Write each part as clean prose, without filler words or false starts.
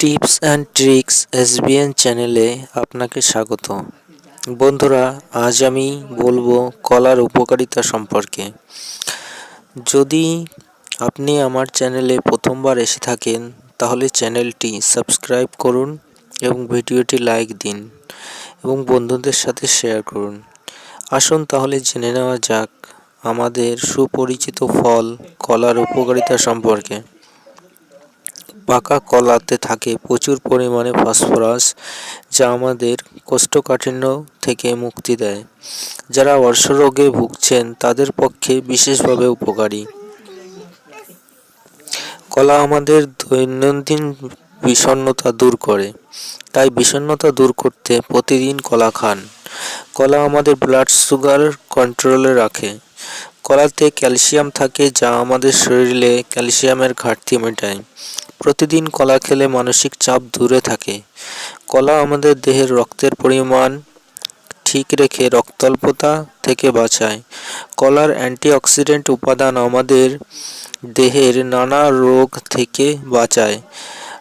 Tips and tricks SBN চ্যানেলে আপনাকে স্বাগত। বন্ধুরা, আজ আমি বলবো কলার উপকারিতা সম্পর্কে। যদি আপনি আমার চ্যানেলে প্রথমবার এসে থাকেন তাহলে চ্যানেলটি সাবস্ক্রাইব করুন এবং ভিডিওটি লাইক দিন এবং বন্ধুদের সাথে শেয়ার করুন। আসুন তাহলে জেনে নেওয়া যাক আমাদের সুপরিচিত ফল কলার উপকারিতা সম্পর্কে। পাকা কলাতে থাকে প্রচুর পরিমাণে ফসফরাস, যা আমাদের কোষ্ঠকাঠিন্য থেকে মুক্তি দেয়। যারা অর্শরোগে ভুগছেন তাদের পক্ষে বিশেষভাবে উপকারী। কলা আমাদের দৈনন্দিন বিষণ্ণতা দূর করে, তাই বিষণ্ণতা দূর করতে প্রতিদিন কলা খান। কলা আমাদের ব্লাড সুগার কন্ট্রোলে রাখে। কলাতে ক্যালসিয়াম থাকে, যা আমাদের শরীরে ক্যালসিয়ামের ঘাটতি মেটায়। প্রতিদিন কলা খেলে মানসিক চাপ দূরে থাকে। কলা আমাদের দেহের রক্তের পরিমাণ ঠিক রেখে রক্তাল্পতা থেকে বাঁচায়। কলার অ্যান্টিঅক্সিডেন্ট উপাদান আমাদের দেহের নানা রোগ থেকে বাঁচায়।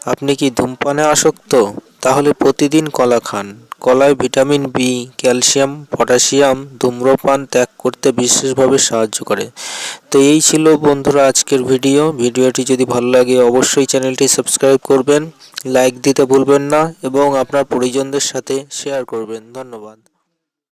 আপনি কি ধূমপানে আসক্ত? তাহলে প্রতিদিন কলা খান। কলায় ভিটামিন বি, ক্যালসিয়াম, পটাশিয়াম ধূম্রপান ত্যাগ করতে বিশেষভাবে সাহায্য করে। তো এই ছিল বন্ধুরা আজকের ভিডিওটি যদি ভালো লাগে অবশ্যই চ্যানেলটি সাবস্ক্রাইব করবেন, লাইক দিতে ভুলবেন না এবং আপনার পরিজনদের সাথে শেয়ার করবেন। ধন্যবাদ।